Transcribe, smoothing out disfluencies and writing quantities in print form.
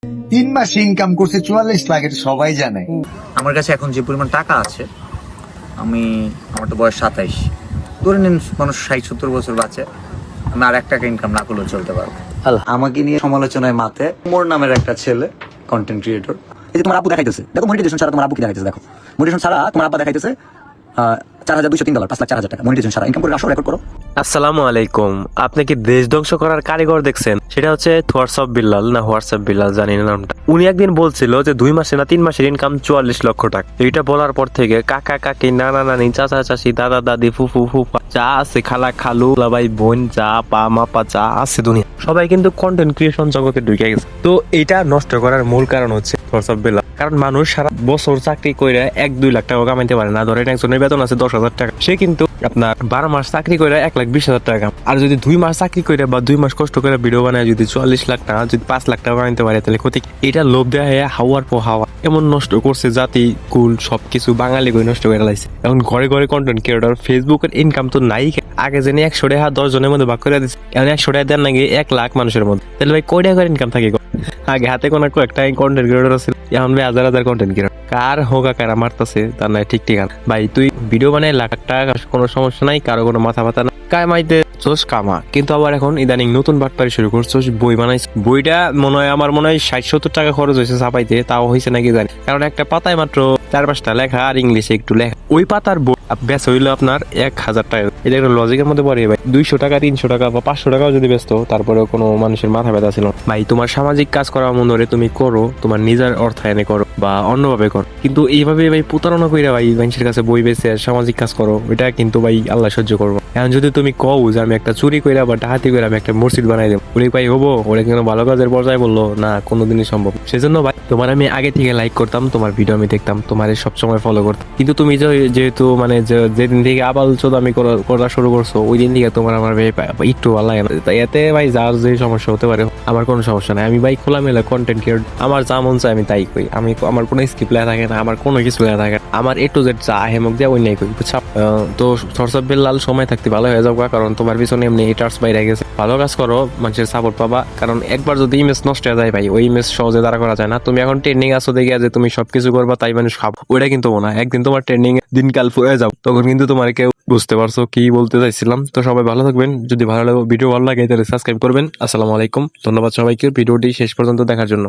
3 মাসে ইনকাম করছে 44 লাখ, এটা সবাই জানে। আমার কাছে এখন যে পরিমাণ টাকা আছে, আমার তো বয়স 27, ধরে নিন মানুষ 60-70 বছর বাঁচে, আমি আর 1 টাকা ইনকাম না করলেও চলতে পারবো। আমাকে নিয়ে সমালোচনায় মাতে মোর নামের একটা ছেলে কন্টেন্ট ক্রিয়েটর, এই যে তোমার আব্বু দেখাইতেছে, দেখো মনিটাইজেশন ছাড়া তোমার আব্বু কি দেখাইতেছে, দেখো মনিটাইজেশন ছাড়া তোমার আব্বা দেখাইতেছে $4,203, $5,04,000 মনিটাইজেশন ছাড়া ইনকাম করে আসো, রেকর্ড করো। আসসালামু আলাইকুম। আপনি কি দেশ ধ্বংস করার কারিগর দেখছেন? সেটা হচ্ছে হোয়াটসঅ্যাপ বিল্লাল না হোয়াটসঅ্যাপ বিল্লাল জানি না নামটা। উনি একদিন বলছিল যে 2 মাসে না 3 মাসের ইনকাম 44 লক্ষ টাকা। এইটা বলার পর থেকে কাকা কাকি নানা নানি চাচা চাচি দাদা দাদি ফুফু ফুফা যা আছে খালা খালু ভাই বোন যা পা মাপা যা আছে দুনিয়া সবাই কিন্তু কন্টেন্ট ক্রিয়েশন জগতে ঢুকে গেছে। তো এটা নষ্ট করার মূল কারণ হচ্ছে হোয়াটসঅ্যাপ বিল্লাল। কারণ মানুষ সারা বছর চাকরি করে 1-2 লাখ টাকা কামাইতে পারে না। ধরেন একজনের বেতন আছে 10,000 টাকা, সে কিন্তু আপনার 12 মাস চাকরি করে 1,20,000 টাকা। আর যদি 2 মাস চাকরি করে বা 2 মাস কষ্ট করে ভিডিও বানায় যদি 44 লাখ টাকা যদি 5 লাখ টাকা বানাইতে পারে, তাহলে ক্ষতি? এটা লোভ দেওয়া হয়ে হাওয়ার পর হাওয়া এমন নষ্ট করছে, জাতি কুল সবকিছু বাঙালি গই নষ্ট করে লাইছে। এখন ঘরে ঘরে কন্টেন্ট ক্রিয়েটর, ফেসবুকের ইনকাম তো নাই। আগে জানি 100 টাকা 10 জনের মধ্যে ভাগ করে দিচ্ছে, এখন 100 টাকা দেন নাকি 1 লাখ মানুষের মধ্যে। তাহলে ভাই কয় টাকা ইনকাম থাকে? আগে হাতে কোনো একটা কন্টেন্ট ক্রিয়েটর আছে, এখন ভাই হাজার হাজার কন্টেন্ট ক্রিয়েটর। কার হোকা কারা মারতেছে তার নাই ঠিক ঠিকানা। ভাই তুই ভিডিও বানায় লাখ টাকা, কোনো সমস্যা নাই, কারো কোনো মাথা ব্যথা না, কামাইতে চোস কামা। কিন্তু আবার এখন ইদানিং নতুন বাটপারি শুরু করছোস, বই বানাইছ। বইটা আমার মনে হয় 60-70 টাকা খরচ হয়েছে ছাপাইতে, তাও হয়েছে নাকি জানি, কারণ একটা পাতায় মাত্র 4-5টা লেখা আর ইংলিশে একটু লেখা। ওই পাতার বই বেচ হইলো আপনার 1,000 টাকা। এটা একটা লজিকের মধ্যে পড়ে ভাই। 200 টাকা 300 টাকা বা 500 টাকাও যদি ব্যস্ত, তারপরেও কোনো মানুষের মাথা ব্যথা ছিল ভাই। তোমার সামাজিক কাজ করা মনে হলে তুমি করো, তোমার নিজের অর্থায়নে করো বা অন্যভাবে করো, কিন্তু এইভাবে ভাই প্রতারণা কইরা ভাই মানুষের কাছে বই বেচে সামাজিক কাজ করো, এটা কিন্তু ভাই আল্লাহ সহ্য করবো। এখন যদি তুমি কও যে আমি একটা চুরি কইরা বা ডাকাতি কইরা আমি একটা মসজিদ বানাই দেবো, ওরে ভাই হবো? ওরে কিন্তু ভালো কাজের পর্যায়ে বললো না, কোনোদিনই সম্ভব। সেজন্য ভাই তোমার আমি আগে থেকে লাইক করতাম, তোমার ভিডিও আমি দেখতাম, তোমার সবসময় ফলো করতাম। কিন্তু তুমি যেহেতু মানে যেদিন থেকে আবাল চোদ আমি করা শুরু করছো, ওই দিন থেকে তোমার আমার একটু ভালো লাগে না। তাই এতে ভাই যার যে সমস্যা হতে পারে, আমার কোনো সমস্যা নাই। আমি ভাই খোলামেলা কন্টেন্ট ক্রিয়েটর, আমার যা মন চায় আমি তাই কই। আমার কোনো স্ক্রিপ্ট লেখা থাকে না, আমার কোনো কিছু লেখা থাকে না, আমার A to Z যা হেমক দেওয়া ওই নাই কই, বুঝছা? তো হোয়াটসঅ্যাপ বিল্লাল সময় থাকতে ভালো হয়ে যাবো, কারণ তোমার পিছনে এমনি হেটার্স বাইরে গেছে। ভালো কাজ করো, মানুষের সাপোর্ট পাবা। কারণ একবার যদি ইমেজ নষ্ট হয়ে যায় ভাই, ওই ইমেজ সহজে দাঁড়া করা যায় না। তুমি এখন ট্রেন্ডিং আসো দেখে যে তুমি সবকিছু করবা তাই মানুষ খাবো, ওইটা কিন্তু না। একদিন তোমার ট্রেন্ডিং দিনকাল হয়ে যাও, তখন কিন্তু তোমার কেউ বুঝতে পারছো কি বলতে চাইছিলাম। তো সবাই ভালো থাকবেন, যদি ভালো লাগে ভিডিও ভালো লাগে তাহলে সাবস্ক্রাইব করবেন। আসসালামু আলাইকুম, ধন্যবাদ সবাইকে ভিডিওটি শেষ পর্যন্ত দেখার জন্য।